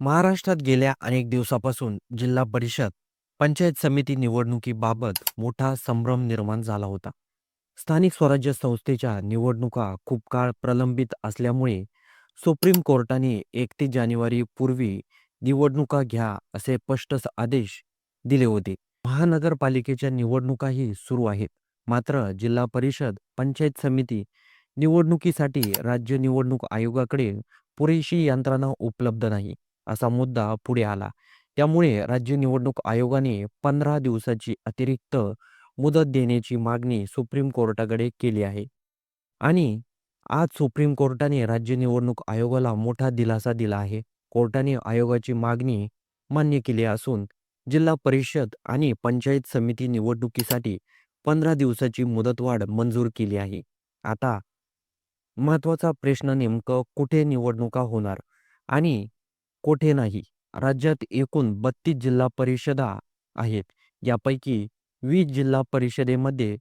महाराष्ट्रात गेल्या अनेक दिवसापासून जिल्हा परिषद, पंचायत समिती निवडणुकीबाबत मोठा संभ्रम निर्माण झाला होता. स्थानिक स्वराज्य संस्थेच्या निवडणुका खूप काळ प्रलंबित असल्यामुळे सुप्रीम कोर्टाने 31 जानेवारी पूर्वी निवडणुका घ्या असे स्पष्ट आदेश दिले होते. महानगरपालिकेच्या निवडणुकाही सुरू आहेत. मात्र जिल्हा परिषद, पंचायत समिती निवडणुकीसाठी राज्य निवडणूक आयोगाकडे पुरेशी यंत्रणा उपलब्ध नाही. असा मुद्दा पुढे आला. त्यामुळे राज्य निवडणूक आयोगाने 15 दिवसाची अतिरिक्त मुदत देण्याची मागणी सुप्रीम कोर्टाकडे केली आहे. आणि आज सुप्रीम कोर्टाने राज्य निवडणूक आयोगाला मोठा दिलासा दिला आहे. कोर्टाने आयोगाची मागणी मान्य केली असून जिल्हा परिषद आणि पंचायत समिती निवडणुकीसाठी 15 दिवसाची मुदतवाढ मंजूर केली आहे. आता महत्त्वाचा प्रश्न नेमकं कुठे निवडणुका होणार आणि कोठे नाही. राज्यात एकूण 32 जिल्हा परिषदा आहेत. यापैकी 20 जिल्हा परिषदेमध्ये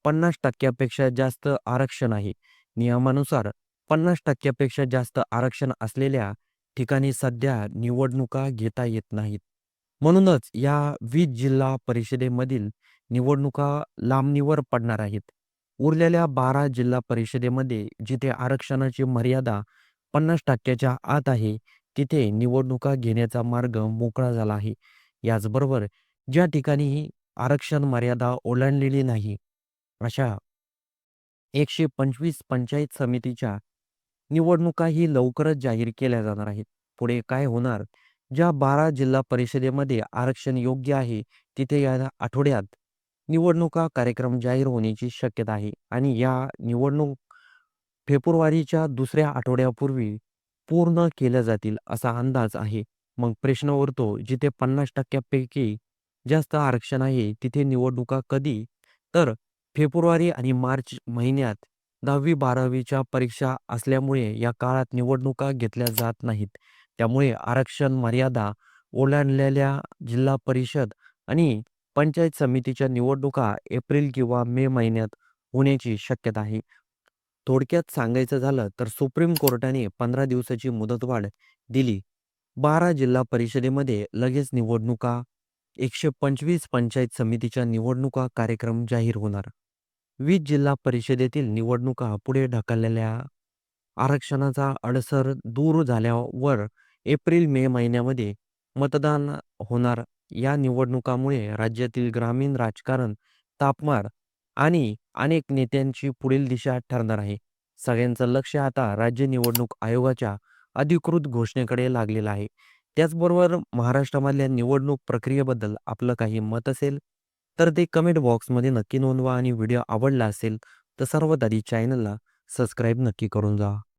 50% पेक्षा जास्त आरक्षण आहे. नियमानुसार 50% पेक्षा जास्त आरक्षण असलेल्या ठिकाणी सध्या निवडणुका घेता येत नाहीत. म्हणूनच या 20 जिल्हा परिषदेमधील निवडणुका लांबणीवर पडणार आहेत. उरलेल्या 12 जिल्हा परिषदेमध्ये जिथे आरक्षणाची मर्यादा 50% आत आहे, तिथे निवडणुका घेण्याचा मार्ग मोकळा झाला आहे. याचबरोबर ज्या ठिकाणी आरक्षण मर्यादा ओलांडलेली नाही, अशा 125 पंचायत समितीच्या निवडणुकाही लवकरच जाहीर केल्या जाणार आहेत. पुढे काय होणार? ज्या 12 जिल्हा परिषदेमध्ये आरक्षण योग्य आहे, तिथे या आठवड्यात निवडणुका कार्यक्रम जाहीर होण्याची शक्यता आहे आणि या निवडणूक फेब्रुवारीच्या दुसऱ्या आठवड्यापूर्वी पूर्ण केल्या जातील असा अंदाज आहे. मग प्रश्न उरतो, जिथे 50% पैकी जास्त आरक्षण आहे, तिथे निवडणुका कधी? तर फेब्रुवारी आणि मार्च महिन्यात 10वी-12वीच्या परीक्षा असल्यामुळे या काळात निवडणुका घेतल्या जात नाहीत. त्यामुळे आरक्षण मर्यादा ओलांडलेल्या जिल्हा परिषद आणि पंचायत समितीच्या निवडणुका एप्रिल किंवा मे महिन्यात होण्याची शक्यता आहे. थोडक्यात सांगायचं झालं तर सुप्रीम कोर्टाने 15 दिवसाची मुदतवाढ दिली. 12 जिल्हा परिषदेमध्ये लगेच निवडणुका, 125 पंचायत समितीच्या निवडणुका कार्यक्रम जाहीर होणार. 20 जिल्हा परिषदेतील निवडणुका पुढे ढकललेल्या आरक्षणाचा अडसर दूर झाल्यावर एप्रिल-मे महिन्यामध्ये मतदान होणार. या निवडणुकामुळे राज्यातील ग्रामीण राजकारण तापणार आणि अनेक नेत्यांची पुढील दिशा ठरणार आहे. सगळ्यांचं लक्ष आता राज्य निवडणूक आयोगाच्या अधिकृत घोषणेकडे लागलेलं आहे. त्याचबरोबर महाराष्ट्रामधल्या निवडणूक प्रक्रियेबद्दल आपलं काही मत असेल, तर ते कमेंट बॉक्समध्ये नक्की नोंदवा आणि व्हिडिओ आवडला असेल, तर सर्वात आधी चॅनलला सबस्क्राईब नक्की करून जा.